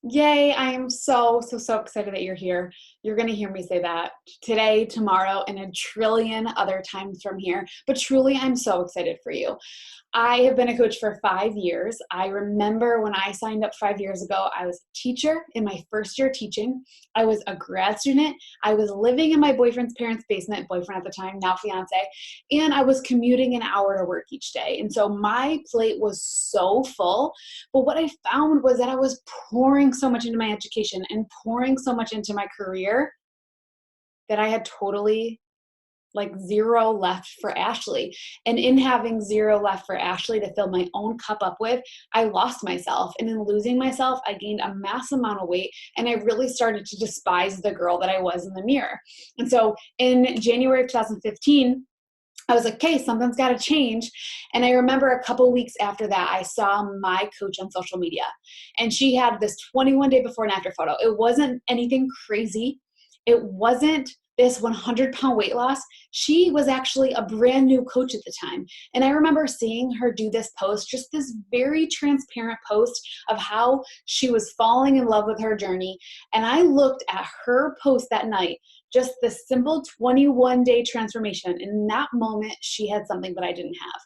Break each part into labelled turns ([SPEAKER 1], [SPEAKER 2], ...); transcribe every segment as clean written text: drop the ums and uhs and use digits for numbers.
[SPEAKER 1] Yay, I am so excited that you're here. You're going to hear me say that today, tomorrow, and a trillion other times from here. But truly, I'm so excited for you. I have been a coach for 5 years. I remember when I signed up 5 years ago, I was a teacher in my first year teaching. I was a grad student. I was living in my boyfriend's parents' basement, boyfriend at the time, now fiance, and I was commuting an hour to work each day. And so my plate was so full. But what I found was that I was pouring so much into my education and pouring so much into my career that I had totally like zero left for Ashley. And in having zero left for Ashley to fill my own cup up with, I lost myself. And in losing myself, I gained a massive amount of weight. And I really started to despise the girl that I was in the mirror. And so in January of 2015, I was like, okay, something's got to change. And I remember a couple weeks after that, I saw my coach on social media. And she had this 21-day before and after photo. It wasn't anything crazy. It wasn't this 100-pound weight loss. She was actually a brand new coach at the time. And I remember seeing her do this post, just this very transparent post of how she was falling in love with her journey. And I looked at her post that night, just the simple 21-day transformation. In that moment, she had something that I didn't have.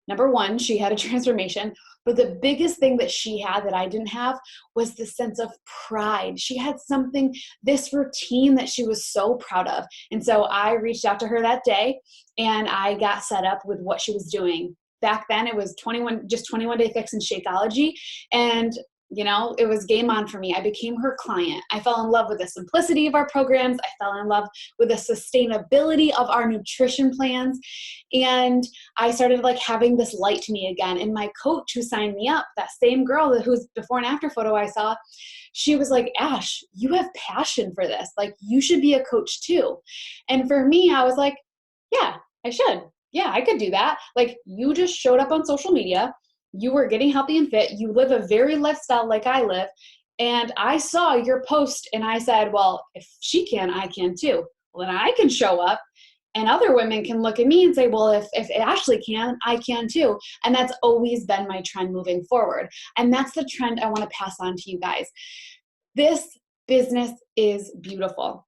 [SPEAKER 1] Number one, she had a transformation, but the biggest thing that she had that I didn't have was the sense of pride. She had something, this routine that she was so proud of. And so I reached out to her that day and I got set up with what she was doing. Back then it was 21-day fix and Shakeology. And it was game on for me. I became her client. I fell in love with the simplicity of our programs. I fell in love with the sustainability of our nutrition plans. And I started like having this light to me again. And my coach who signed me up, that same girl whose before and after photo I saw, she was like, Ash, you have passion for this. Like you should be a coach too. And for me, I was like, yeah, I should. Yeah, I could do that. Like you just showed up on social media. You were getting healthy and fit. You live a very lifestyle like I live. And I saw your post and I said, well, if she can, I can too. Well, then I can show up and other women can look at me and say, well, if Ashley can, I can too. And that's always been my trend moving forward. And that's the trend I want to pass on to you guys. This business is beautiful.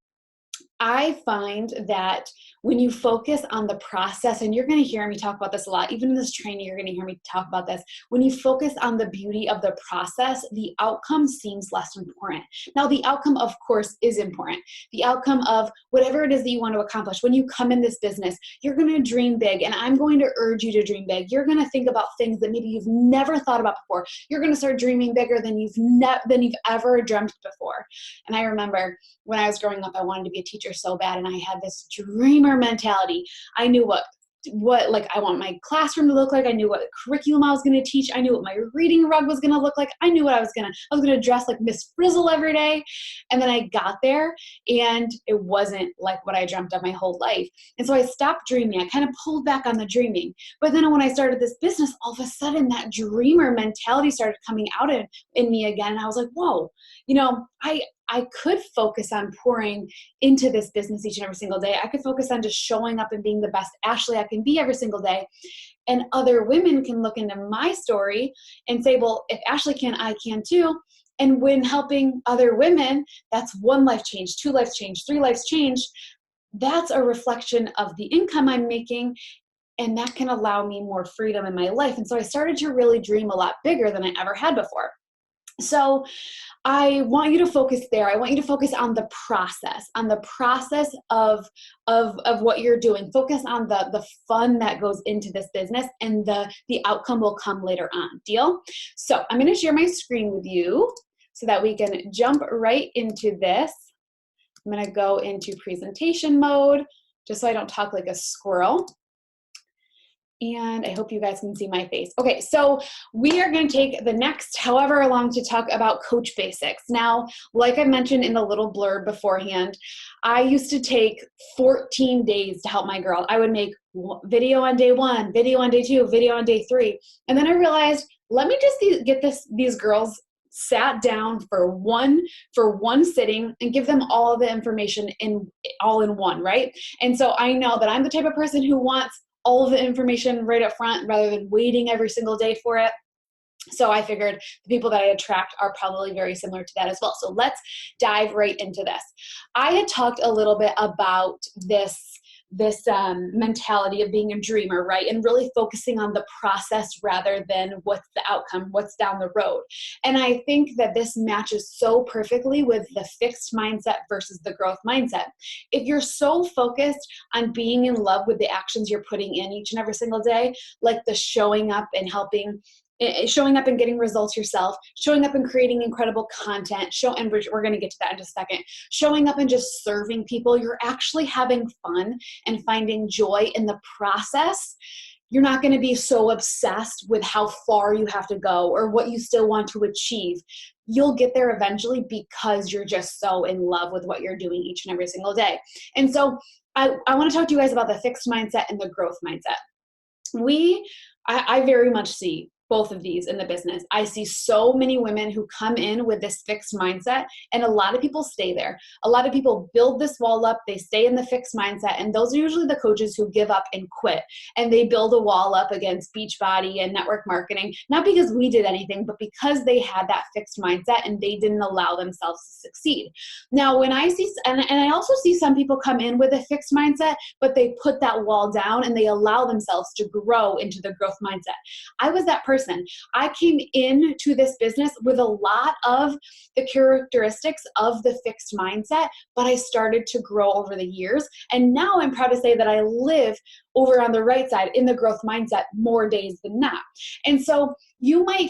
[SPEAKER 1] I find that when you focus on the process, and you're going to hear me talk about this a lot, even in this training, you're going to hear me talk about this. When you focus on the beauty of the process, the outcome seems less important. Now, the outcome, of course, is important. The outcome of whatever it is that you want to accomplish. When you come in this business, you're going to dream big, and I'm going to urge you to dream big. You're going to think about things that maybe you've never thought about before. You're going to start dreaming bigger than you've ever dreamt before. And I remember when I was growing up, I wanted to be a teacher so bad, and I had this dreamer mentality. I knew what like I want my classroom to look like. I knew what curriculum I was going to teach. I knew what my reading rug was going to look like. I knew what I was going to dress like Miss Frizzle every day. And then I got there and it wasn't like what I dreamt of my whole life. And so I stopped dreaming. I kind of pulled back on the dreaming. But then when I started this business, all of a sudden that dreamer mentality started coming out in me again. And I was like, whoa, I could focus on pouring into this business each and every single day. I could focus on just showing up and being the best Ashley I can be every single day. And other women can look into my story and say, well, if Ashley can, I can too. And when helping other women, that's one life change, two lives change, three lives change. That's a reflection of the income I'm making. And that can allow me more freedom in my life. And so I started to really dream a lot bigger than I ever had before. So I want you to focus there. I want you to focus on the process of what you're doing. Focus on the fun that goes into this business, and the outcome will come later on. Deal? So I'm going to share my screen with you so that we can jump right into this. I'm going to go into presentation mode just so I don't talk like a squirrel. And I hope you guys can see my face. Okay, so we are going to take the next however long to talk about coach basics. Now, like I mentioned in the little blurb beforehand, I used to take 14 days to help my girl. I would make video on day 1, video on day 2, video on day 3. And then I realized, let me just get these girls sat down for one sitting and give them all the information all in one, right? And so I know that I'm the type of person who wants all of the information right up front rather than waiting every single day for it. So I figured the people that I attract are probably very similar to that as well. So let's dive right into this. I had talked a little bit about this mentality of being a dreamer, right? And really focusing on the process rather than what's the outcome, what's down the road. And I think that this matches so perfectly with the fixed mindset versus the growth mindset. If you're so focused on being in love with the actions you're putting in each and every single day, like the showing up and showing up and getting results yourself, showing up and creating incredible content, and we're going to get to that in just a second, showing up and just serving people, you're actually having fun and finding joy in the process. You're not going to be so obsessed with how far you have to go or what you still want to achieve. You'll get there eventually because you're just so in love with what you're doing each and every single day. And so I want to talk to you guys about the fixed mindset and the growth mindset. I very much see both of these in the business. I see so many women who come in with this fixed mindset, and a lot of people stay there. A lot of people build this wall up, they stay in the fixed mindset, and those are usually the coaches who give up and quit. And they build a wall up against Beachbody and network marketing, not because we did anything, but because they had that fixed mindset and they didn't allow themselves to succeed. Now, when I see, and I also see some people come in with a fixed mindset, but they put that wall down and they allow themselves to grow into the growth mindset. I was that person. I came into this business with a lot of the characteristics of the fixed mindset, but I started to grow over the years. And now I'm proud to say that I live over on the right side in the growth mindset more days than not. And so you might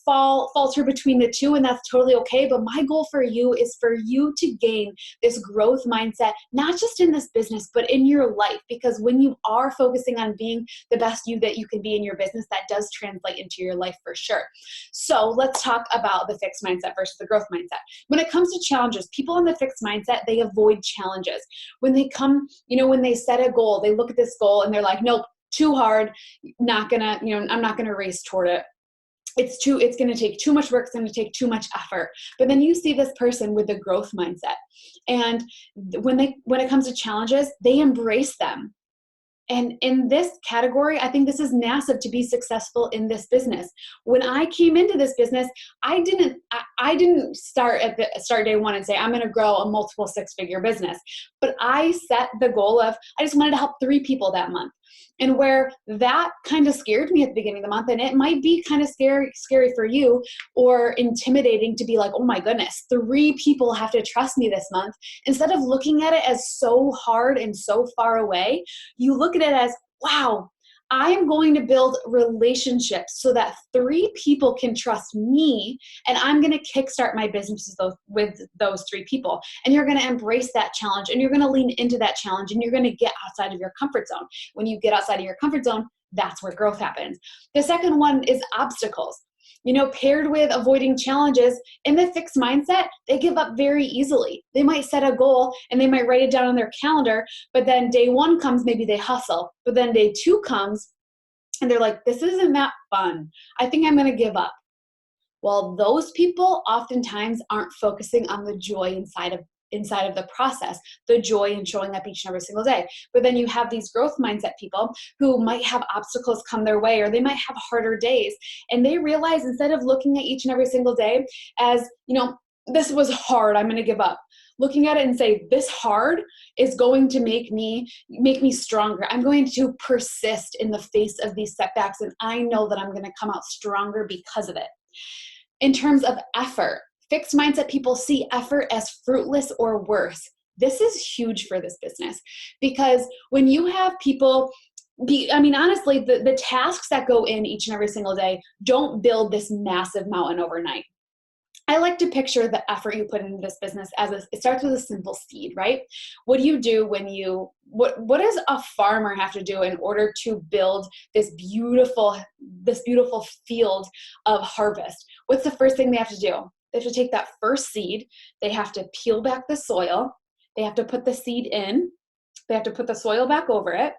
[SPEAKER 1] falter between the two, and that's totally okay. But my goal for you is for you to gain this growth mindset, not just in this business, but in your life. Because when you are focusing on being the best you that you can be in your business, that does translate into your life for sure. So let's talk about the fixed mindset versus the growth mindset. When it comes to challenges, people in the fixed mindset, they avoid challenges. When they come, when they set a goal, they look at this goal and they're like, nope, too hard, I'm not gonna race toward it. It's going to take too much work. It's going to take too much effort. But then you see this person with the growth mindset. And when it comes to challenges, they embrace them. And in this category, I think this is massive to be successful in this business. When I came into this business, I didn't start day one and say, I'm going to grow a multiple six-figure business. But I set the goal of, I just wanted to help 3 people that month. And where that kind of scared me at the beginning of the month, and it might be kind of scary for you or intimidating to be like, oh my goodness, 3 people have to trust me this month. Instead of looking at it as so hard and so far away, you look at it as, wow, I am going to build relationships so that 3 people can trust me, and I'm going to kickstart my business with those 3 people. And you're going to embrace that challenge, and you're going to lean into that challenge, and you're going to get outside of your comfort zone. When you get outside of your comfort zone, that's where growth happens. The second one is obstacles. Paired with avoiding challenges, in the fixed mindset, they give up very easily. They might set a goal and they might write it down on their calendar, but then day 1 comes, maybe they hustle, but then day 2 comes and they're like, this isn't that fun. I think I'm going to give up. Well, those people oftentimes aren't focusing on the joy inside of the process, the joy in showing up each and every single day. But then you have these growth mindset people who might have obstacles come their way, or they might have harder days. And they realize, instead of looking at each and every single day as, this was hard, I'm going to give up. Looking at it and say, this hard is going to make me stronger. I'm going to persist in the face of these setbacks. And I know that I'm going to come out stronger because of it. In terms of effort, fixed mindset people see effort as fruitless or worse. This is huge for this business, because when you have people honestly, the tasks that go in each and every single day don't build this massive mountain overnight. I like to picture the effort you put into this business as it starts with a simple seed, right? What do you do what does a farmer have to do in order to build this beautiful field of harvest? What's the first thing they have to do? They have to take that first seed, they have to peel back the soil, they have to put the seed in, they have to put the soil back over it,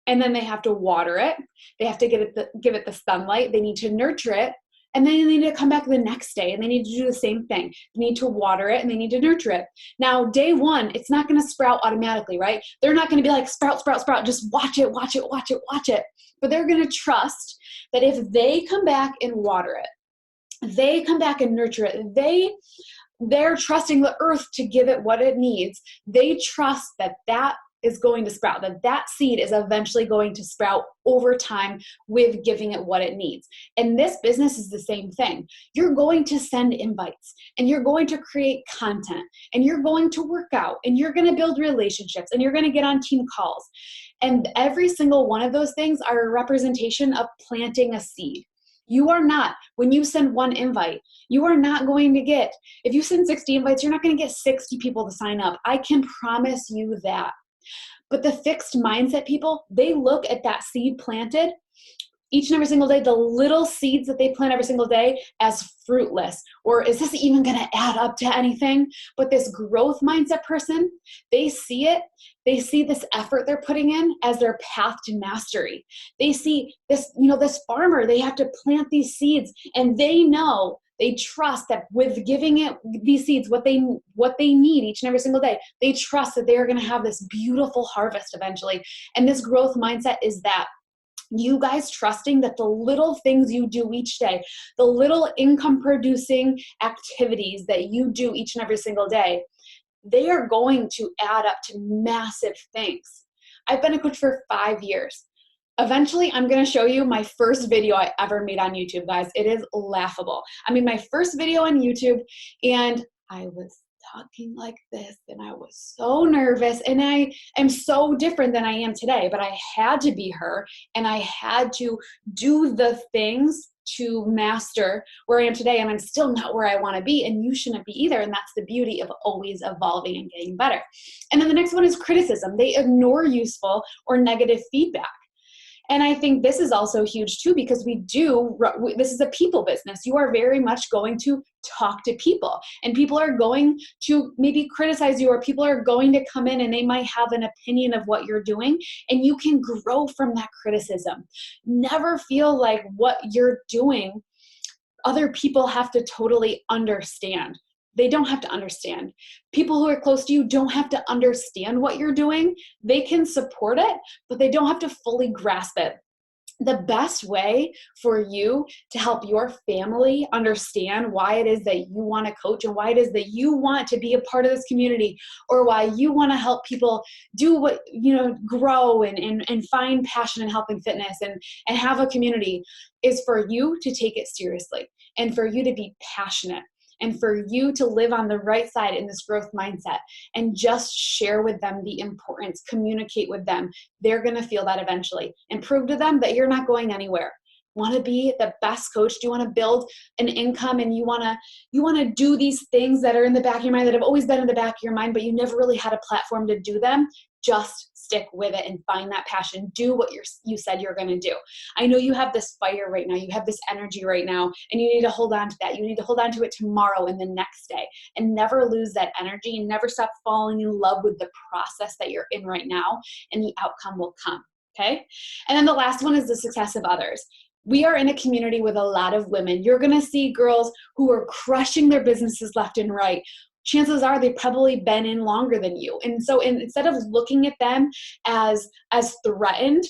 [SPEAKER 1] and then they have to water it, they have to give it the sunlight, they need to nurture it, and then they need to come back the next day and they need to do the same thing. They need to water it and they need to nurture it. Now, day 1, it's not going to sprout automatically, right? They're not going to be like, sprout, just watch it. But they're going to trust that if they come back and water it, they come back and nurture it, they're trusting the earth to give it what it needs. They trust that that is going to sprout, that seed is eventually going to sprout over time with giving it what it needs. And this business is the same thing. You're going to send invites, and you're going to create content, and you're going to work out, and you're going to build relationships, and you're going to get on team calls. And every single one of those things are a representation of planting a seed. You are not, when you send one invite, you are not going to get, if you send 60 invites, you're not going to get 60 people to sign up. I can promise you that. But the fixed mindset people, they look at that seed planted each and every single day, the little seeds that they plant every single day, as fruitless, or is this even going to add up to anything? But this growth mindset person, they see it. They see this effort they're putting in as their path to mastery. They see this, this farmer, they have to plant these seeds, and they know, they trust that with giving it these seeds, what they need each and every single day, they trust that they are going to have this beautiful harvest eventually. And this growth mindset is that you guys trusting that the little things you do each day, the little income producing activities that you do each and every single day, they are going to add up to massive things. I've been a coach for 5 years. Eventually, I'm going to show you my first video I ever made on YouTube, guys. It is laughable. I made my first video on YouTube, and I was talking like this, and I was so nervous, and I am so different than I am today, but I had to be her, and I had to do the things to master where I am today, and I'm still not where I want to be, and you shouldn't be either, and that's the beauty of always evolving and getting better. And then the next one is criticism. They ignore useful or negative feedback. And I think this is also huge too, because this is a people business. You are very much going to talk to people, and people are going to maybe criticize you, or people are going to come in and they might have an opinion of what you're doing, and you can grow from that criticism. Never feel like what you're doing, other people have to totally understand. They don't have to understand. People who are close to you don't have to understand what you're doing. They can support it, but they don't have to fully grasp it. The best way for you to help your family understand why it is that you want to coach, and why it is that you want to be a part of this community, or why you want to help people do what, grow and find passion in health and fitness and have a community, is for you to take it seriously, and for you to be passionate, and for you to live on the right side in this growth mindset, and just share with them the importance, communicate with them. They're going to feel that eventually, and prove to them that you're not going anywhere. Want to be the best coach? Do you want to build an income, and you want to do these things that are in the back of your mind, that have always been in the back of your mind, but you never really had a platform to do them? Just stick with it and find that passion. Do what you said you're going to do. I know you have this fire right now. You have this energy right now, and you need to hold on to that. You need to hold on to it tomorrow and the next day, and never lose that energy, and never stop falling in love with the process that you're in right now, and the outcome will come. Okay. And then the last one is the success of others. We are in a community with a lot of women. You're going to see girls who are crushing their businesses left and right. Chances are they've probably been in longer than you. And so instead of looking at them as threatened,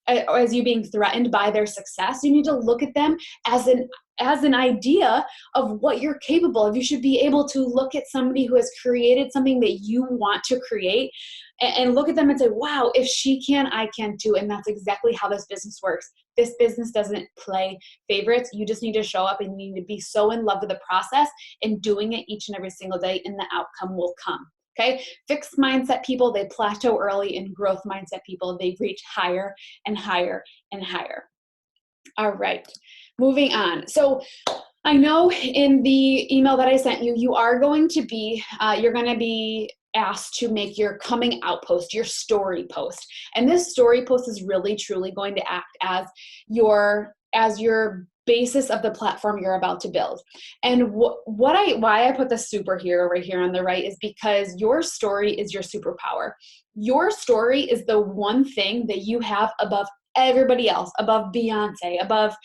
[SPEAKER 1] or as you being threatened by their success, you need to look at them as an idea of what you're capable of. You should be able to look at somebody who has created something that you want to create, and look at them and say, wow, if she can, I can too. And that's exactly how this business works. This business doesn't play favorites. You just need to show up, and you need to be so in love with the process and doing it each and every single day, and the outcome will come. Okay? Fixed mindset people, they plateau early, and growth mindset people, they reach higher and higher and higher. All right, moving on. So I know in the email that I sent you, you're going to be asked to make your coming out post, your story post. And this story post is really, truly going to act as your basis of the platform you're about to build. And why I put the superhero over here on the right is because your story is your superpower. Your story is the one thing that you have above everybody else, above Beyonce, above,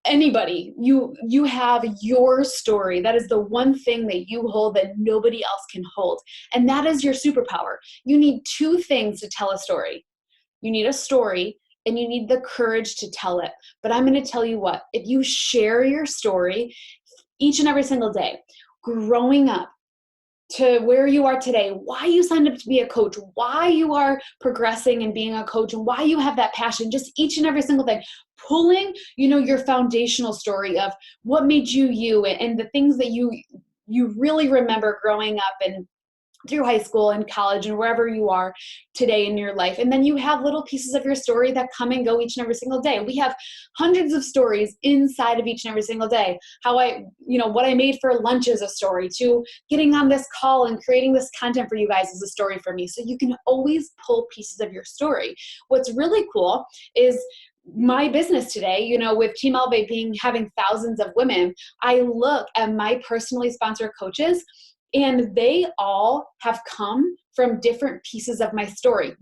[SPEAKER 1] anybody. You have your story. That is the one thing that you hold that nobody else can hold. And that is your superpower. You need two things to tell a story. You need a story, and you need the courage to tell it. But I'm going to tell you what, if you share your story each and every single day, growing up to where you are today, why you signed up to be a coach, why you are progressing and being a coach, and why you have that passion, just each and every single thing, pulling, your foundational story of what made you you, and the things that you really remember growing up and through high school and college and wherever you are today in your life. And then you have little pieces of your story that come and go each and every single day. We have hundreds of stories inside of each and every single day. How what I made for lunch is a story, to getting on this call and creating this content for you guys is a story for me. So you can always pull pieces of your story. What's really cool is my business today, with Team Elevate having thousands of women, I look at my personally sponsored coaches, and they all have come from different pieces of my story,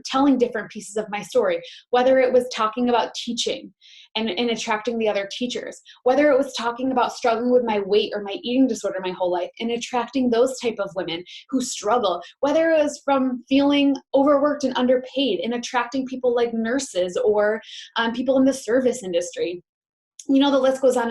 [SPEAKER 1] telling different pieces of my story, whether it was talking about teaching and attracting the other teachers, whether it was talking about struggling with my weight or my eating disorder my whole life and attracting those type of women who struggle, whether it was from feeling overworked and underpaid and attracting people like nurses or people in the service industry. The list goes on.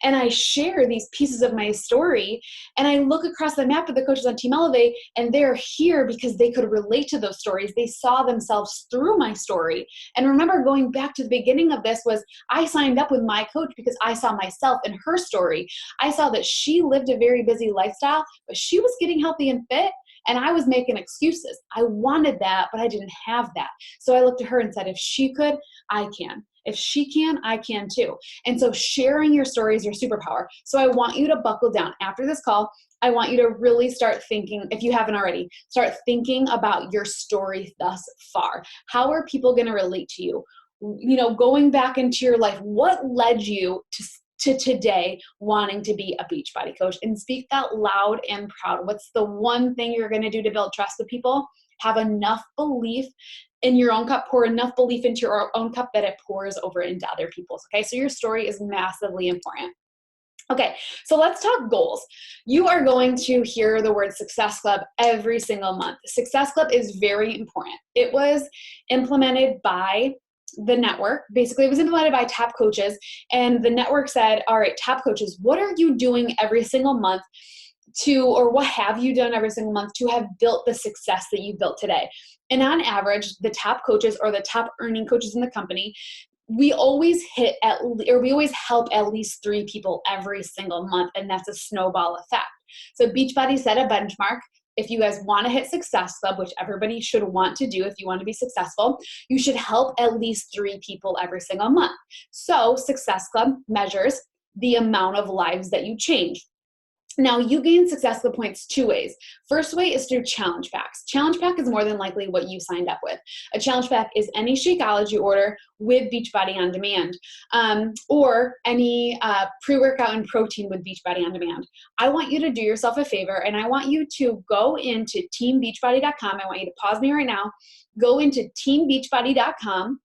[SPEAKER 1] And I share these pieces of my story, and I look across the map at the coaches on Team Elevate, and they're here because they could relate to those stories. They saw themselves through my story. And remember, going back to the beginning of this, was I signed up with my coach because I saw myself in her story. I saw that she lived a very busy lifestyle, but she was getting healthy and fit, and I was making excuses. I wanted that, but I didn't have that. So I looked at her and said, if she could, I can. If she can, I can too. And so sharing your story is your superpower. So I want you to buckle down. After this call, I want you to really start thinking, if you haven't already, start thinking about your story thus far. How are people going to relate to you? Going back into your life, what led you to today wanting to be a Beachbody coach? And speak that loud and proud. What's the one thing you're going to do to build trust with people? Have enough belief in your own cup, pour enough belief into your own cup that it pours over into other people's. Okay, so your story is massively important. Okay, so let's talk goals. You are going to hear the word Success Club every single month. Success Club is very important. It was implemented by the network. Basically, it was implemented by top coaches, and the network said, all right, top coaches, what are you doing every single month or what have you done every single month to have built the success that you built today? And on average, the top coaches or the top earning coaches in the company, we always we always help at least 3 people every single month, and that's a snowball effect. So Beachbody set a benchmark. If you guys want to hit Success Club, which everybody should want to do if you want to be successful, you should help at least 3 people every single month. So Success Club measures the amount of lives that you change. Now, you gain Success Club points 2 ways. First way is through challenge packs. Challenge pack is more than likely what you signed up with. A challenge pack is any Shakeology order with Beachbody On Demand, or any pre-workout and protein with Beachbody On Demand. I want you to do yourself a favor, and I want you to go into teambeachbody.com. I want you to pause me right now. Go into teambeachbody.com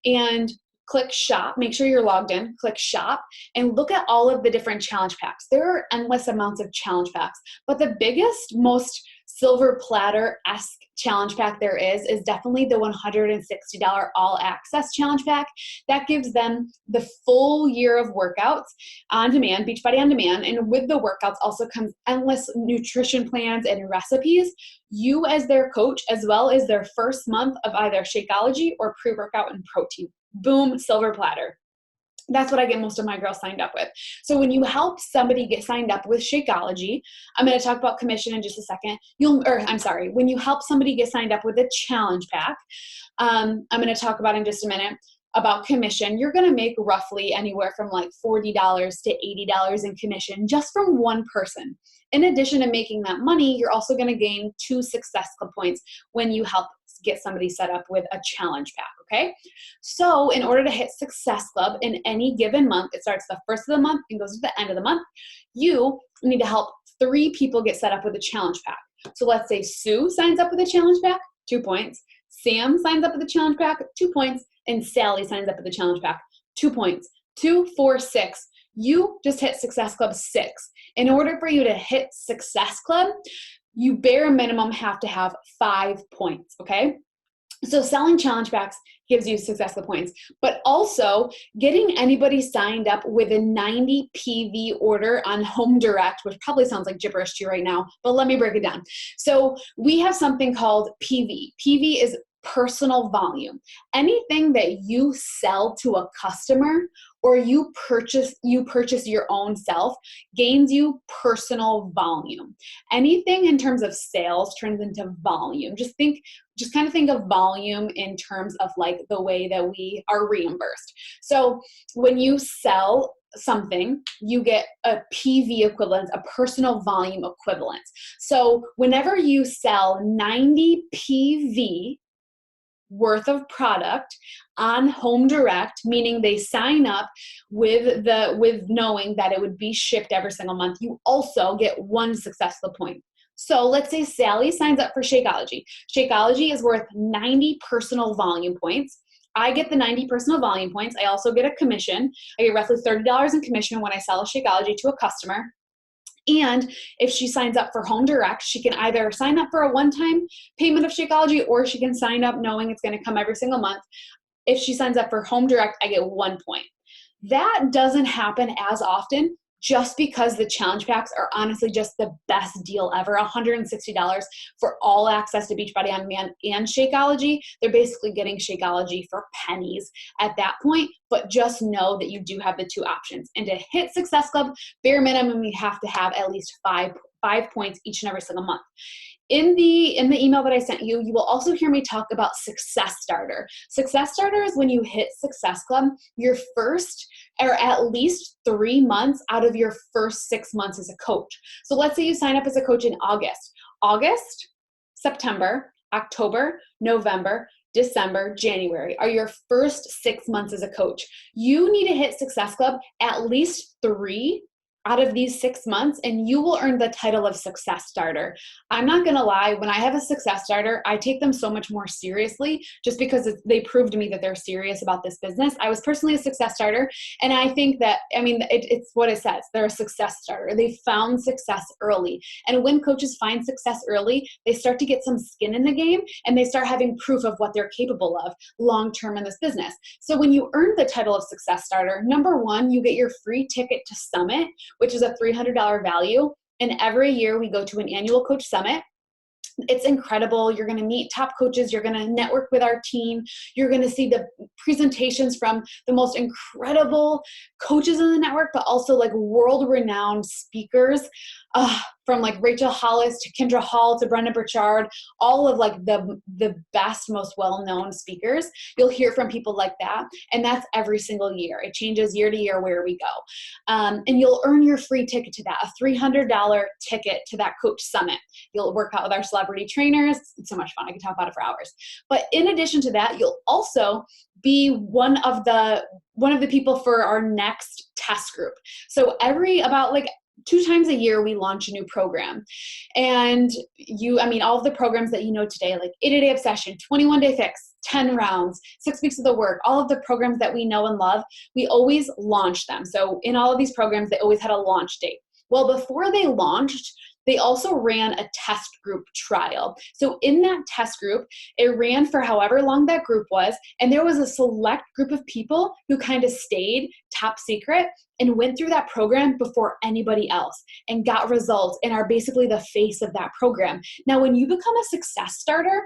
[SPEAKER 1] and click shop. Make sure you're logged in. Click shop and look at all of the different challenge packs. There are endless amounts of challenge packs, but the biggest, most silver platter-esque challenge pack there is definitely the $160 all access challenge pack. That gives them the full year of workouts on demand, Beachbody On Demand. And with the workouts also comes endless nutrition plans and recipes. You as their coach, as well as their first month of either Shakeology or pre-workout and protein. Boom, silver platter. That's what I get most of my girls signed up with. So when you help somebody get signed up with Shakeology, I'm going to talk about commission in just a second. When you help somebody get signed up with a challenge pack, I'm going to talk about in just a minute about commission. You're going to make roughly anywhere from like $40 to $80 in commission just from one person. In addition to making that money, you're also going to gain 2 Success Club points when you help get somebody set up with a challenge pack, okay? So in order to hit Success Club in any given month, it starts the first of the month and goes to the end of the month, you need to help 3 people get set up with a challenge pack. So let's say Sue signs up with a challenge pack, 2 points. Sam signs up with a challenge pack, 2 points. And Sally signs up with the challenge pack, 2 points. 2, 4, 6. You just hit Success Club 6. In order for you to hit Success Club, you bare minimum have to have 5 points, okay? So selling challenge packs gives you success points, but also getting anybody signed up with a 90 PV order on Home Direct, which probably sounds like gibberish to you right now, but let me break it down. So we have something called PV. PV is personal volume. Anything that you sell to a customer or you purchase your own self gains you personal volume. Anything in terms of sales turns into volume. Just kind of think of volume in terms of like the way that we are reimbursed. So when you sell something, you get a PV equivalent, a personal volume equivalent. So whenever you sell 90 PV worth of product on Home Direct, meaning they sign up with knowing that it would be shipped every single month, you also get one successful point. So let's say Sally signs up for Shakeology. Shakeology is worth 90 personal volume points. I get the 90 personal volume points. I also get a commission. I get roughly $30 in commission when I sell a Shakeology to a customer. And if she signs up for Home Direct, she can either sign up for a one-time payment of Shakeology, or she can sign up knowing it's going to come every single month. If she signs up for Home Direct, I get 1 point. That doesn't happen as often, just because the challenge packs are honestly just the best deal ever. $160 for all access to Beachbody On Demand and Shakeology. They're basically getting Shakeology for pennies at that point, but just know that you do have the two options. And to hit Success Club, bare minimum, you have to have at least five points each and every single month. In the email that I sent you, you will also hear me talk about Success Starter. Success Starter is when you hit Success Club, your first or at least 3 months out of your first 6 months as a coach. So let's say you sign up as a coach in August, September, October, November, December, January are your first 6 months as a coach. You need to hit Success Club at least 3 out of these 6 months, and you will earn the title of Success Starter. I'm not gonna lie, when I have a Success Starter, I take them so much more seriously just because they prove to me that they're serious about this business. I was personally a Success Starter, and I think that, it's what it says. They're a Success Starter. They found success early. And when coaches find success early, they start to get some skin in the game, and they start having proof of what they're capable of long-term in this business. So when you earn the title of Success Starter, number one, you get your free ticket to Summit, which is a $300 value. And every year we go to an annual coach summit. It's incredible. You're going to meet top coaches. You're going to network with our team. You're going to see the presentations from the most incredible coaches in the network, but also like world-renowned speakers, from like Rachel Hollis to Kendra Hall to Brendon Burchard, all of like the best, most well-known speakers. You'll hear from people like that. And that's every single year. It changes year to year where we go. And you'll earn your free ticket to that, a $300 ticket to that coach summit. You'll work out with our celebrity trainers. It's so much fun. I can talk about it for hours. But in addition to that, you'll also be one of the people for our next test group. So about 2 times a year, we launch a new program. And all of the programs that you know today, like 80-Day Obsession, 21-Day Fix, 10 rounds, 6 weeks of the work, all of the programs that we know and love, we always launch them. So in all of these programs, they always had a launch date. Well, before they launched, they also ran a test group trial. So in that test group, it ran for however long that group was, and there was a select group of people who kind of stayed top secret and went through that program before anybody else and got results and are basically the face of that program. Now, when you become a Success Starter,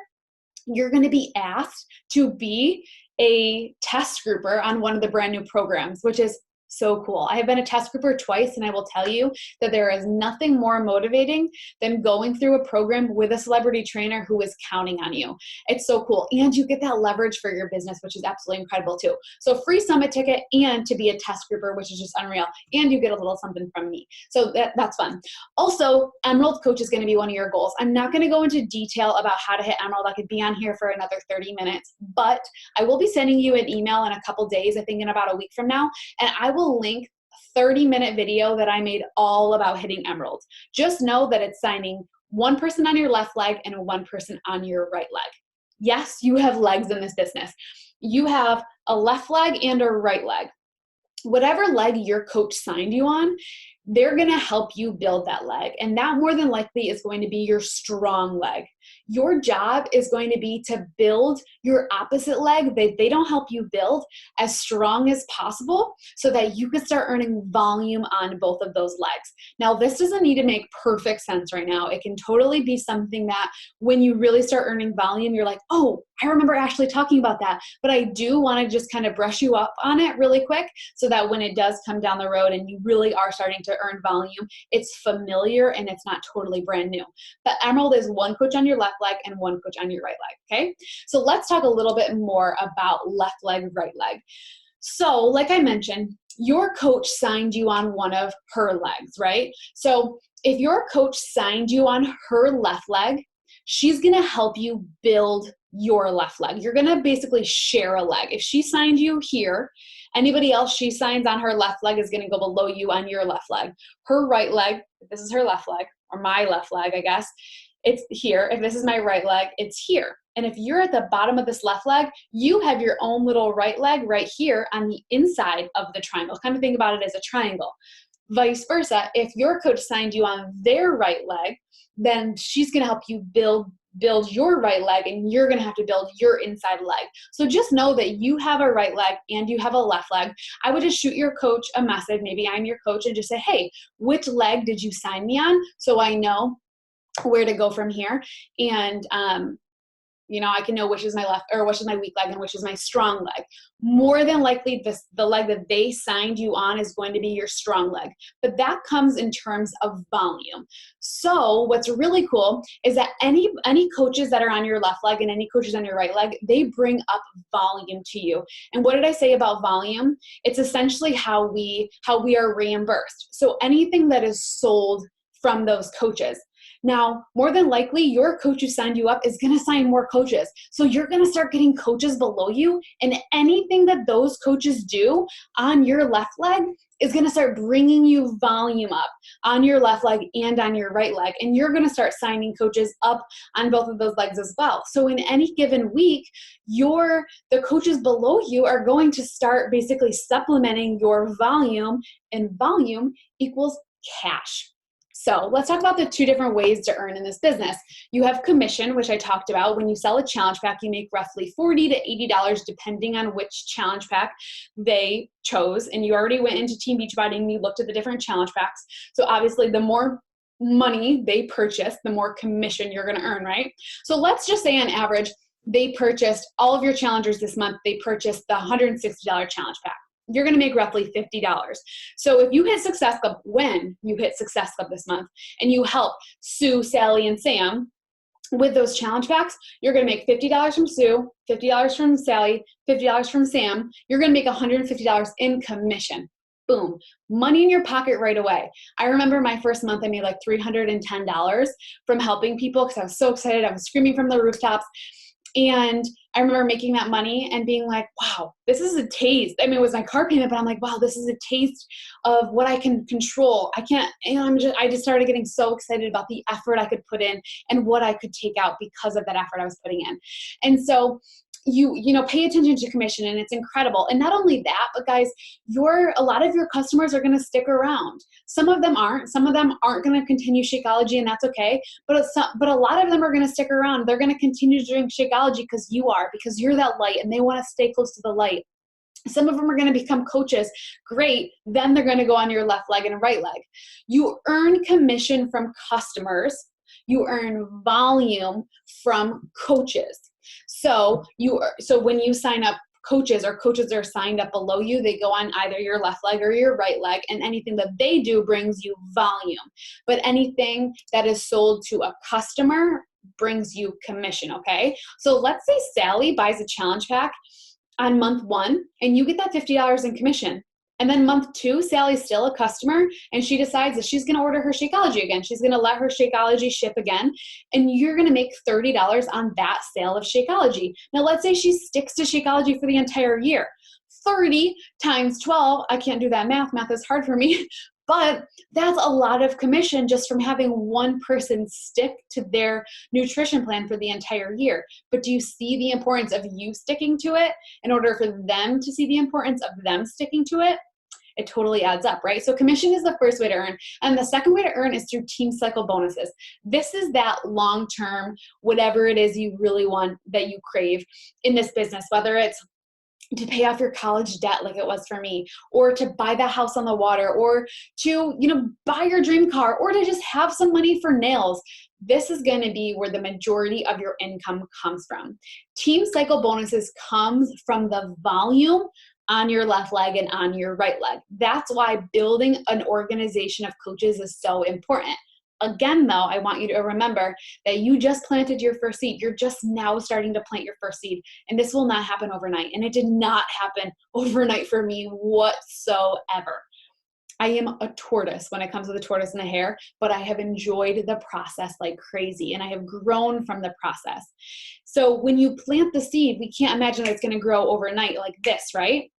[SPEAKER 1] you're going to be asked to be a test grouper on one of the brand new programs, which is so cool. I have been a test grouper twice, and I will tell you that there is nothing more motivating than going through a program with a celebrity trainer who is counting on you. It's so cool. And you get that leverage for your business, which is absolutely incredible too. So free summit ticket and to be a test grouper, which is just unreal. And you get a little something from me. So that's fun. Also, Emerald Coach is going to be one of your goals. I'm not going to go into detail about how to hit Emerald. I could be on here for another 30 minutes, but I will be sending you an email in a couple days, I think in about a week from now, and I will link 30-minute video that I made all about hitting Emerald. Just know that it's signing one person on your left leg and one person on your right leg. Yes, you have legs in this business. You have a left leg and a right leg. Whatever leg your coach signed you on, they're going to help you build that leg. And that more than likely is going to be your strong leg. Your job is going to be to build your opposite leg that they don't help you build as strong as possible so that you can start earning volume on both of those legs. Now, this doesn't need to make perfect sense right now. It can totally be something that when you really start earning volume, you're like, oh, I remember Ashley talking about that, but I do want to just kind of brush you up on it really quick so that when it does come down the road and you really are starting to earn volume, it's familiar and it's not totally brand new. But Emerald is one coach on your left leg and one coach on your right leg, okay? So let's talk a little bit more about left leg, right leg. So like I mentioned, your coach signed you on one of her legs, right? So if your coach signed you on her left leg, she's gonna help you build your left leg. You're gonna basically share a leg. If she signed you here, anybody else she signs on her left leg is gonna go below you on your left leg. Her right leg, if this is her left leg, or my left leg, I guess, it's here. If this is my right leg, it's here. And if you're at the bottom of this left leg, you have your own little right leg right here on the inside of the triangle. Kind of think about it as a triangle. Vice versa, if your coach signed you on their right leg, then she's gonna help you build your right leg, and you're gonna have to build your inside leg. So just know that you have a right leg and you have a left leg. I would just shoot your coach a message, maybe I'm your coach, and just say, hey, which leg did you sign me on? So I know where to go from here. And I can know which is my left or which is my weak leg and which is my strong leg. More than likely, the leg that they signed you on is going to be your strong leg. But that comes in terms of volume. So what's really cool is that any coaches that are on your left leg and any coaches on your right leg, they bring up volume to you. And what did I say about volume? It's essentially how we are reimbursed. So anything that is sold from those coaches. Now, more than likely, your coach who signed you up is going to sign more coaches. So you're going to start getting coaches below you, and anything that those coaches do on your left leg is going to start bringing you volume up on your left leg and on your right leg. And you're going to start signing coaches up on both of those legs as well. So in any given week, the coaches below you are going to start basically supplementing your volume, and volume equals cash. So let's talk about the two different ways to earn in this business. You have commission, which I talked about. When you sell a challenge pack, you make roughly $40 to $80 depending on which challenge pack they chose. And you already went into Team Beachbody and you looked at the different challenge packs. So obviously the more money they purchase, the more commission you're going to earn, right? So let's just say on average, they purchased all of your challengers this month. They purchased the $160 challenge pack. You're going to make roughly $50. So if you hit Success Club, when you hit Success Club this month, and you help Sue, Sally, and Sam with those challenge packs, you're going to make $50 from Sue, $50 from Sally, $50 from Sam. You're going to make $150 in commission. Boom. Money in your pocket right away. I remember my first month, I made like $310 from helping people because I was so excited. I was screaming from the rooftops. And I remember making that money and being like, wow, this is a taste. I mean, it was my car payment, but I'm like, wow, this is a taste of what I can control. I just started getting so excited about the effort I could put in and what I could take out because of that effort I was putting in. And so you pay attention to commission, and it's incredible. And not only that, but guys, a lot of your customers are going to stick around. Some of them aren't. Some of them aren't going to continue Shakeology, and that's okay. But a lot of them are going to stick around. They're going to continue to drink Shakeology because you're that light, and they want to stay close to the light. Some of them are going to become coaches. Great. Then they're going to go on your left leg and right leg. You earn commission from customers. You earn volume from coaches. So when you sign up coaches, or coaches are signed up below you, they go on either your left leg or your right leg, and anything that they do brings you volume. But anything that is sold to a customer brings you commission, okay? So let's say Sally buys a challenge pack on month 1, and you get that $50 in commission. And then month 2, Sally's still a customer, and she decides that she's going to order her Shakeology again. She's going to let her Shakeology ship again, and you're going to make $30 on that sale of Shakeology. Now, let's say she sticks to Shakeology for the entire year. 30 times 12, I can't do that math. Math is hard for me. But that's a lot of commission just from having one person stick to their nutrition plan for the entire year. But do you see the importance of you sticking to it in order for them to see the importance of them sticking to it? it totally adds up, right? So commission is the first way to earn. And the second way to earn is through team cycle bonuses. This is that long-term, whatever it is you really want, that you crave in this business, whether it's to pay off your college debt like it was for me, or to buy that house on the water, or to, buy your dream car, or to just have some money for nails. This is going to be where the majority of your income comes from. Team cycle bonuses comes from the volume on your left leg and on your right leg. That's why building an organization of coaches is so important. Again, though, I want you to remember that you just planted your first seed. You're just now starting to plant your first seed. And this will not happen overnight. And it did not happen overnight for me whatsoever. I am a tortoise when it comes to the tortoise and the hare, but I have enjoyed the process like crazy, and I have grown from the process. So when you plant the seed, we can't imagine that it's going to grow overnight like this, right?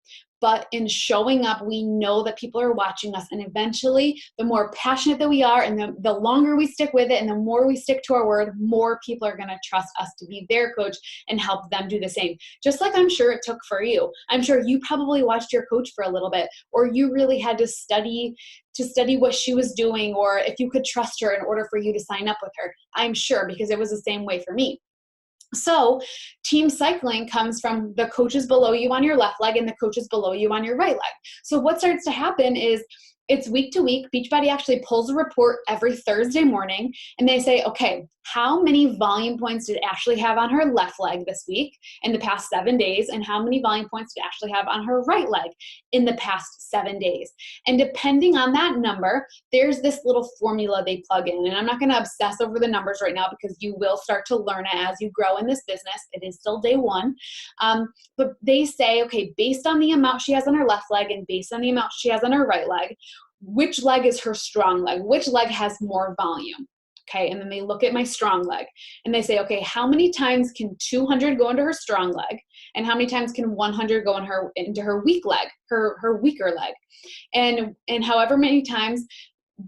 [SPEAKER 1] But in showing up, we know that people are watching us. And eventually, the more passionate that we are and the longer we stick with it and the more we stick to our word, more people are going to trust us to be their coach and help them do the same. Just like I'm sure it took for you. I'm sure you probably watched your coach for a little bit, or you really had to study what she was doing, or if you could trust her in order for you to sign up with her. I'm sure, because it was the same way for me. So team cycling comes from the coaches below you on your left leg and the coaches below you on your right leg. So what starts to happen is it's week to week. Beachbody actually pulls a report every Thursday morning, and they say, okay, how many volume points did Ashley have on her left leg this week in the past 7 days? And how many volume points did Ashley have on her right leg in the past 7 days? And depending on that number, there's this little formula they plug in. And I'm not going to obsess over the numbers right now, because you will start to learn it as you grow in this business. It is still day one. But they say, okay, based on the amount she has on her left leg and based on the amount she has on her right leg, which leg is her strong leg? Which leg has more volume? Okay, and then they look at my strong leg and they say, okay, how many times can 200 go into her strong leg, and how many times can 100 go into her weak leg, her weaker leg, and however many times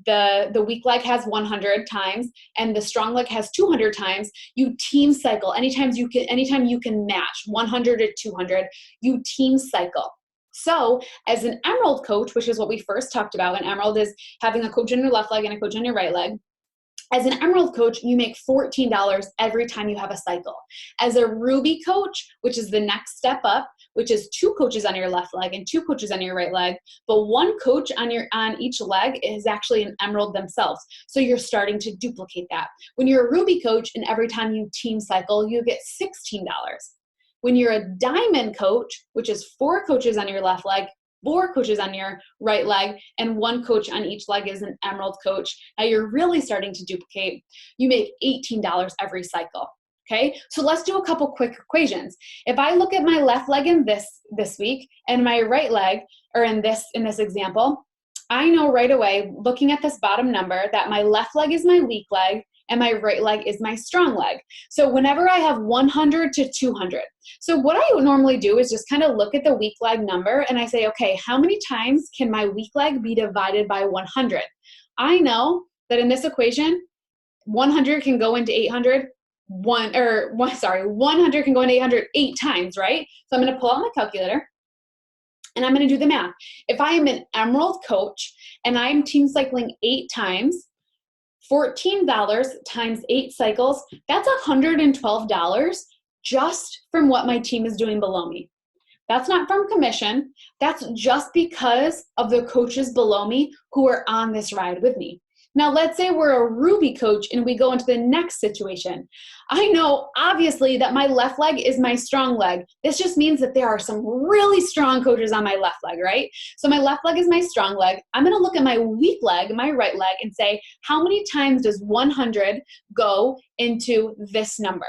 [SPEAKER 1] the weak leg has 100 times and the strong leg has 200 times, you team cycle. Anytime you can match 100 to 200, you team cycle. So as an Emerald coach, which is what we first talked about, and Emerald is having a coach on your left leg and a coach on your right leg. As an Emerald coach, you make $14 every time you have a cycle. As a Ruby coach, which is the next step up, which is 2 coaches on your left leg and 2 coaches on your right leg, but 1 coach on each leg is actually an Emerald themselves. So you're starting to duplicate that. When you're a Ruby coach and every time you team cycle, you get $16. When you're a Diamond coach, which is 4 coaches on your left leg, 4 coaches on your right leg, and 1 coach on each leg is an Emerald coach. Now you're really starting to duplicate. You make $18 every cycle. Okay, so let's do a couple quick equations. If I look at my left leg in this week and my right leg, or in this example, I know right away, looking at this bottom number, that my left leg is my weak leg and my right leg is my strong leg. So whenever I have 100 to 200. So what I normally do is just kind of look at the weak leg number and I say, okay, how many times can my weak leg be divided by 100? I know that in this equation, 100 can go into 800, 100 can go into 800 8 times, right? So I'm going to pull out my calculator and I'm going to do the math. If I am an Emerald coach and I'm team cycling 8 times, $14 times 8 cycles, that's $112 just from what my team is doing below me. That's not from commission. That's just because of the coaches below me who are on this ride with me. Now, let's say we're a Ruby coach and we go into the next situation. I know, obviously, that my left leg is my strong leg. This just means that there are some really strong coaches on my left leg, right? So my left leg is my strong leg. I'm going to look at my weak leg, my right leg, and say, how many times does 100 go into this number?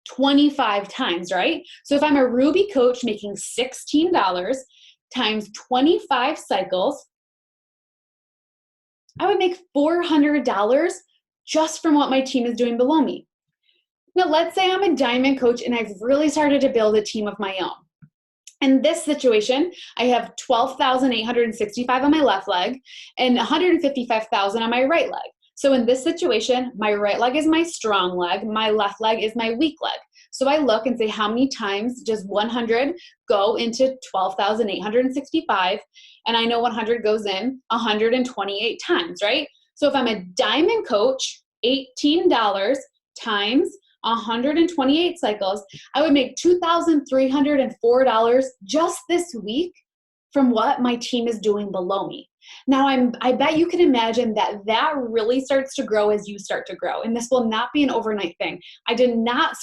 [SPEAKER 1] 25 times, right? So if I'm a Ruby coach making $16 times 25 cycles, I would make $400 just from what my team is doing below me. Now, let's say I'm a Diamond coach and I've really started to build a team of my own. In this situation, I have 12,865 on my left leg and 155,000 on my right leg. So in this situation, my right leg is my strong leg, my left leg is my weak leg. So I look and say, how many times does 100 go into 12,865? And I know 100 goes in 128 times, right? So if I'm a diamond coach, $18 times 128 cycles, I would make $2,304 just this week from what my team is doing below me. Now, I bet you can imagine that that really starts to grow as you start to grow. And this will not be an overnight thing. I did not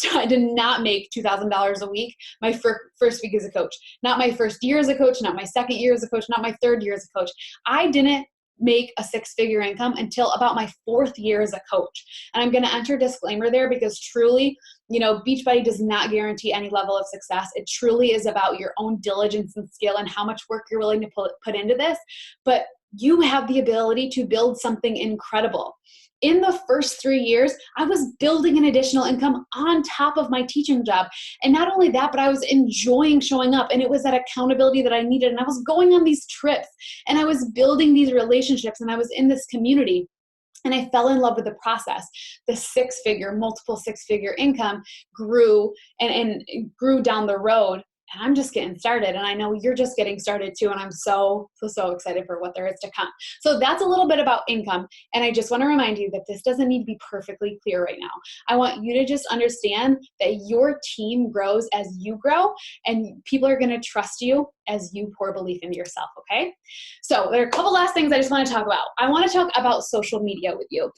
[SPEAKER 1] make $2,000 a week my first week as a coach. Not my first year as a coach, not my second year as a coach, not my third year as a coach. I didn't make a six-figure income until about my fourth year as a coach. And I'm going to enter a disclaimer there because truly, Beachbody does not guarantee any level of success. It truly is about your own diligence and skill and how much work you're willing to put into this. But you have the ability to build something incredible. In the first 3 years, I was building an additional income on top of my teaching job. And not only that, but I was enjoying showing up, and it was that accountability that I needed. And I was going on these trips, and I was building these relationships, and I was in this community. And I fell in love with the process. The multiple six-figure income grew and grew down the road. And I'm just getting started. And I know you're just getting started too. And I'm so excited for what there is to come. So that's a little bit about income. And I just want to remind you that this doesn't need to be perfectly clear right now. I want you to just understand that your team grows as you grow, and people are going to trust you as you pour belief into yourself. Okay. So there are a couple last things I just want to talk about. I want to talk about social media with you.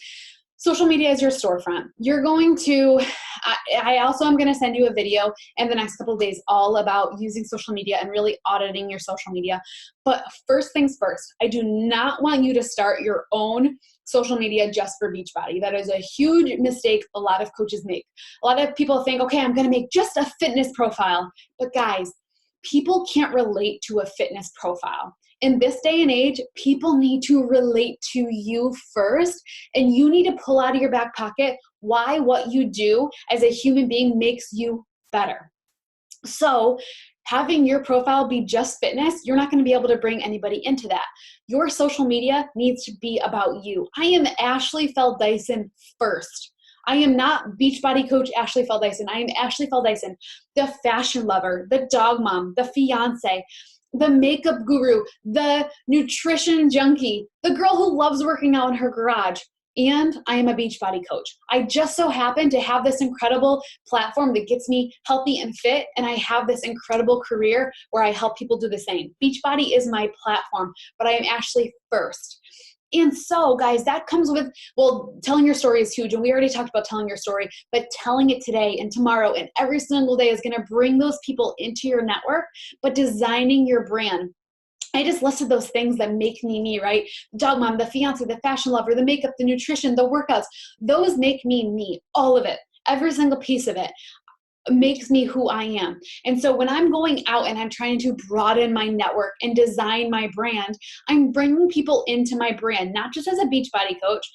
[SPEAKER 1] Social media is your storefront. You're going to, I also am going to send you a video in the next couple of days all about using social media and really auditing your social media. But first things first, I do not want you to start your own social media just for Beachbody. That is a huge mistake a lot of coaches make. A lot of people think, okay, I'm going to make just a fitness profile. But guys, people can't relate to a fitness profile. In this day and age, people need to relate to you first, and you need to pull out of your back pocket why what you do as a human being makes you better. So having your profile be just fitness, you're not going to be able to bring anybody into that. Your social media needs to be about you. I am Ashley Feld Dyson first. I am not Beachbody coach Ashley Feld Dyson. I am Ashley Feld Dyson, the fashion lover, the dog mom, the fiance, the makeup guru, the nutrition junkie, the girl who loves working out in her garage. And I am a Beachbody coach. I just so happen to have this incredible platform that gets me healthy and fit, and I have this incredible career where I help people do the same. Beachbody is my platform, but I am Ashley first. And so, guys, that comes with, telling your story is huge. And we already talked about telling your story, but telling it today and tomorrow and every single day is going to bring those people into your network, but designing your brand. I just listed those things that make me me, right? The dog mom, the fiance, the fashion lover, the makeup, the nutrition, the workouts. Those make me me, all of it, every single piece of it. Makes me who I am. And so when I'm going out and I'm trying to broaden my network and design my brand, I'm bringing people into my brand, not just as a Beachbody coach,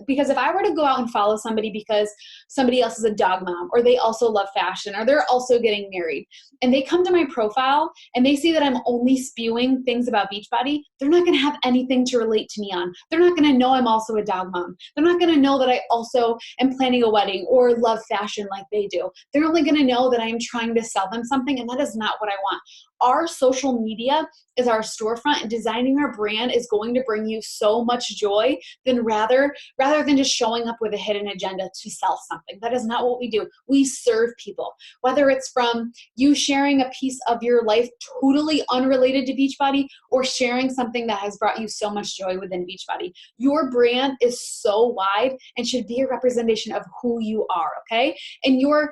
[SPEAKER 1] because if I were to go out and follow somebody because somebody else is a dog mom, or they also love fashion, or they're also getting married, and they come to my profile and they see that I'm only spewing things about Beachbody, they're not going to have anything to relate to me on. They're not going to know I'm also a dog mom. They're not going to know that I also am planning a wedding or love fashion like they do. They're only going to know that I am trying to sell them something, and that is not what I want. Our social media is our storefront, and designing our brand is going to bring you so much joy than rather than just showing up with a hidden agenda to sell something. That is not what we do. We serve people, whether it's from you sharing a piece of your life totally unrelated to Beachbody or sharing something that has brought you so much joy within Beachbody. Your brand is so wide and should be a representation of who you are, okay? And your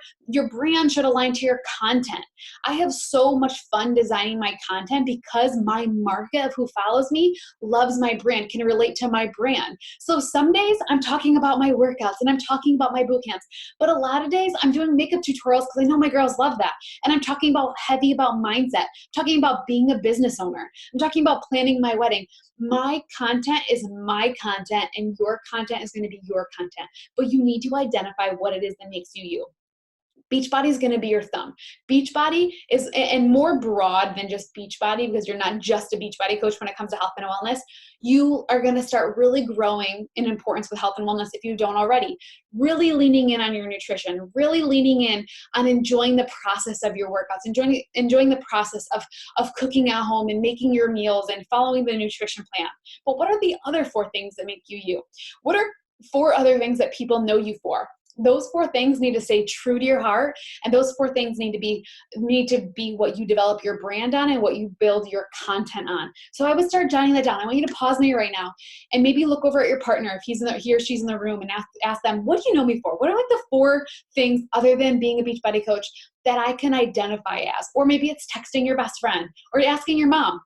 [SPEAKER 1] brand should align to your content. I have so much fun designing my content because my market of who follows me loves my brand, can relate to my brand. So some days I'm talking about my workouts and I'm talking about my boot camps, but a lot of days I'm doing makeup tutorials because I know my girls love that. And I'm talking about mindset, talking about being a business owner. I'm talking about planning my wedding. My content is my content, and your content is going to be your content, but you need to identify what it is that makes you you. Beachbody is going to be your thumb. Beachbody is, and more broad than just Beachbody, because you're not just a Beachbody coach when it comes to health and wellness. You are going to start really growing in importance with health and wellness if you don't already. Really leaning in on your nutrition, really leaning in on enjoying the process of your workouts, enjoying the process of cooking at home and making your meals and following the nutrition plan. But what are the other 4 things that make you you? What are 4 other things that people know you for? Those 4 things need to stay true to your heart, and those 4 things need to be what you develop your brand on and what you build your content on. So I would start jotting that down. I want you to pause me right now and maybe look over at your partner if he or she's in the room, and ask them, what do you know me for? What are like the 4 things other than being a Beachbody coach that I can identify as? Or maybe it's texting your best friend, or asking your mom,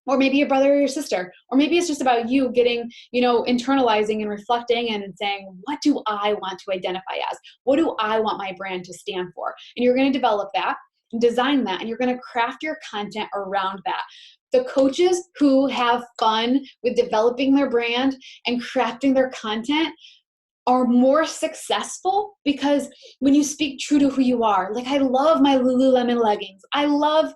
[SPEAKER 1] or maybe your brother or your sister, or maybe it's just about you getting, internalizing and reflecting and saying, what do I want to identify as? What do I want my brand to stand for? And you're going to develop that, design that, and you're going to craft your content around that. The coaches who have fun with developing their brand and crafting their content are more successful, because when you speak true to who you are, like I love my Lululemon leggings. I love,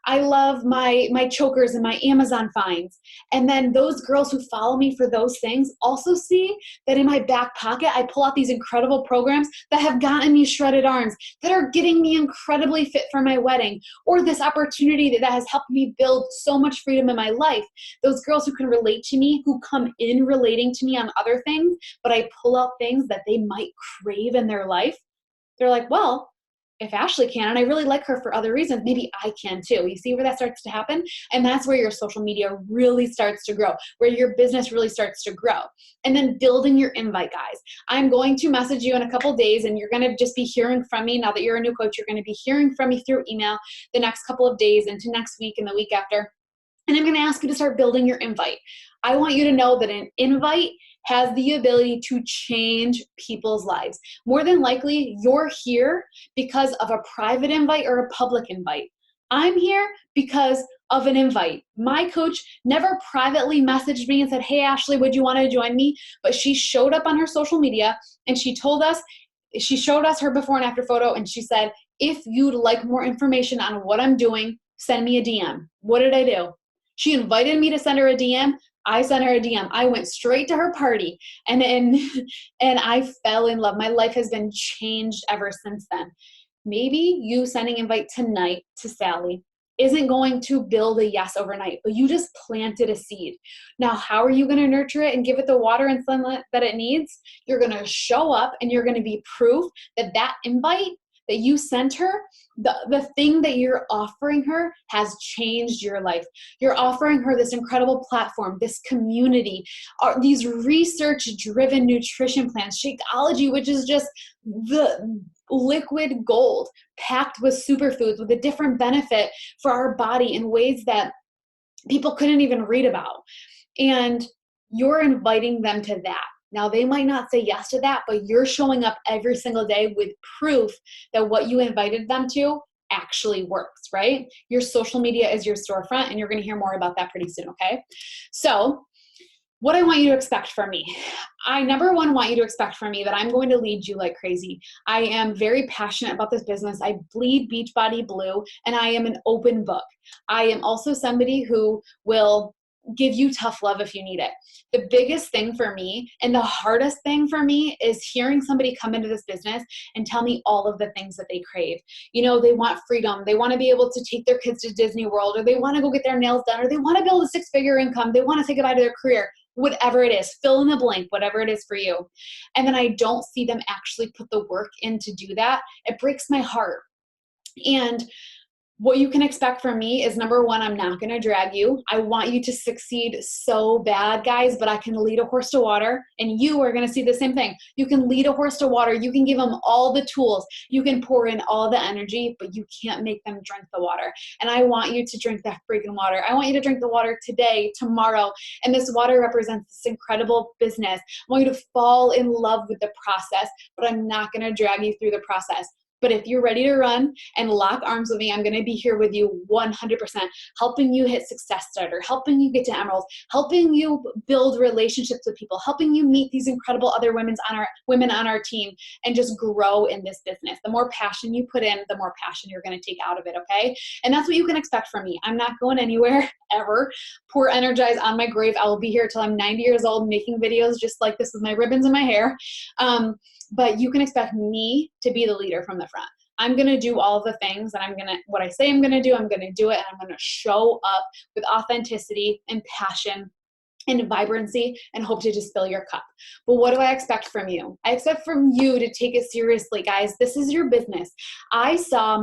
[SPEAKER 1] I love my chokers and my Amazon finds. And then those girls who follow me for those things also see that in my back pocket, I pull out these incredible programs that have gotten me shredded arms, that are getting me incredibly fit for my wedding, or this opportunity that has helped me build so much freedom in my life. Those girls who can relate to me, who come in relating to me on other things, but I pull out things that they might crave in their life. They're like, well, if Ashley can, and I really like her for other reasons, maybe I can too. You see where that starts to happen? And that's where your social media really starts to grow, where your business really starts to grow. And then building your invite, guys. I'm going to message you in a couple days, and you're going to just be hearing from me. Now that you're a new coach, you're going to be hearing from me through email the next couple of days into next week and the week after. And I'm going to ask you to start building your invite. I want you to know that an invite has the ability to change people's lives. More than likely, you're here because of a private invite or a public invite. I'm here because of an invite. My coach never privately messaged me and said, hey, Ashley, would you want to join me? But she showed up on her social media, and she showed us her before and after photo, and she said, if you'd like more information on what I'm doing, send me a DM. What did I do? She invited me to send her a DM. I sent her a DM. I went straight to her party, and I fell in love. My life has been changed ever since then. Maybe you sending invite tonight to Sally isn't going to build a yes overnight, but you just planted a seed. Now, how are you going to nurture it and give it the water and sunlight that it needs? You're going to show up, and you're going to be proof that that invite that you sent her, the thing that you're offering her has changed your life. You're offering her this incredible platform, this community, these research-driven nutrition plans, Shakeology, which is just the liquid gold packed with superfoods with a different benefit for our body in ways that people couldn't even read about. And you're inviting them to that. Now, they might not say yes to that, but you're showing up every single day with proof that what you invited them to actually works, right? Your social media is your storefront, and you're going to hear more about that pretty soon, okay? So what I want you to expect from me. I, number one, want you to expect from me that I'm going to lead you like crazy. I am very passionate about this business. I bleed Beachbody blue, and I am an open book. I am also somebody who will give you tough love if you need it. The biggest thing for me and the hardest thing for me is hearing somebody come into this business and tell me all of the things that they crave. They want freedom. They want to be able to take their kids to Disney World, or they want to go get their nails done, or they want to build a 6-figure income. They want to say goodbye to their career. Whatever it is, fill in the blank, whatever it is for you. And then I don't see them actually put the work in to do that. It breaks my heart. And what you can expect from me is, number one, I'm not going to drag you. I want you to succeed so bad, guys, but I can lead a horse to water, and you are going to see the same thing. You can lead a horse to water. You can give them all the tools. You can pour in all the energy, but you can't make them drink the water. And I want you to drink that freaking water. I want you to drink the water today, tomorrow, and this water represents this incredible business. I want you to fall in love with the process, but I'm not going to drag you through the process. But if you're ready to run and lock arms with me, I'm going to be here with you 100%, helping you hit Success Starter, helping you get to Emeralds, helping you build relationships with people, helping you meet these incredible other women on our team, and just grow in this business. The more passion you put in, the more passion you're going to take out of it, okay? And that's what you can expect from me. I'm not going anywhere ever. Poor Energize on my grave. I will be here till I'm 90 years old making videos just like this with my ribbons in my hair. But you can expect me to be the leader from the front. I'm going to do all the things, and what I say I'm going to do, I'm going to do it, and I'm going to show up with authenticity and passion and vibrancy and hope to just fill your cup. But what do I expect from you? I expect from you to take it seriously, guys. This is your business. I saw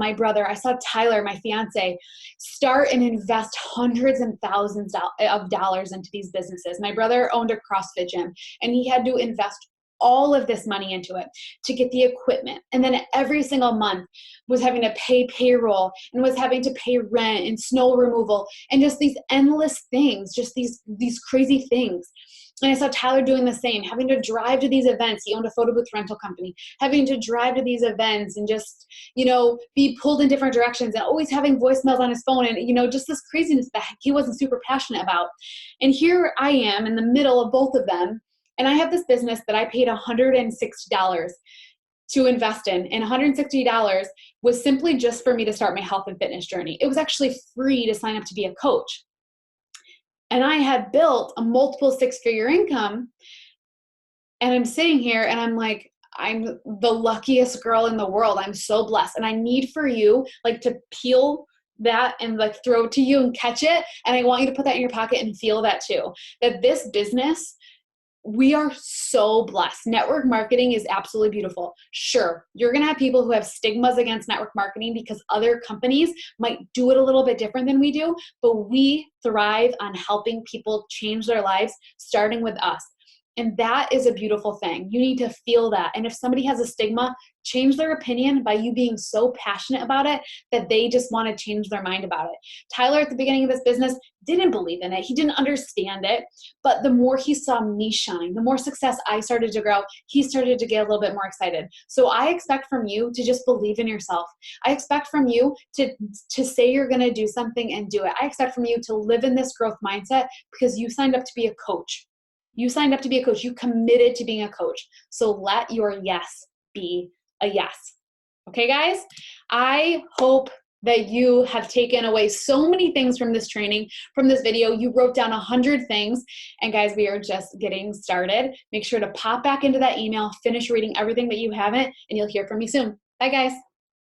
[SPEAKER 1] Tyler, my fiance, start and invest hundreds and thousands of dollars into these businesses. My brother owned a CrossFit gym, and he had to invest all of this money into it to get the equipment. And then every single month was having to pay payroll and was having to pay rent and snow removal and just these endless things, just these crazy things. And I saw Tyler doing the same, having to drive to these events. He owned a photo booth rental company, having to drive to these events and just, be pulled in different directions and always having voicemails on his phone and, just this craziness that he wasn't super passionate about. And here I am in the middle of both of them. And I have this business that I paid $160 to invest in. And $160 was simply just for me to start my health and fitness journey. It was actually free to sign up to be a coach. And I had built a multiple six-figure income. And I'm sitting here and I'm like, I'm the luckiest girl in the world. I'm so blessed. And I need for you to peel that and throw it to you and catch it. And I want you to put that in your pocket and feel that too. That this business, we are so blessed. Network marketing is absolutely beautiful. Sure, you're going to have people who have stigmas against network marketing because other companies might do it a little bit different than we do, but we thrive on helping people change their lives, starting with us. And that is a beautiful thing. You need to feel that. And if somebody has a stigma, change their opinion by you being so passionate about it that they just want to change their mind about it. Tyler, at the beginning of this business, didn't believe in it. He didn't understand it. But the more he saw me shine, the more success I started to grow, he started to get a little bit more excited. So I expect from you to just believe in yourself. I expect from you to say you're going to do something and do it. I expect from you to live in this growth mindset because you signed up to be a coach. You signed up to be a coach. You committed to being a coach. So let your yes be a yes. Okay, guys? I hope that you have taken away so many things from this training, from this video. You wrote down 100 things. And guys, we are just getting started. Make sure to pop back into that email, finish reading everything that you haven't, and you'll hear from me soon. Bye, guys.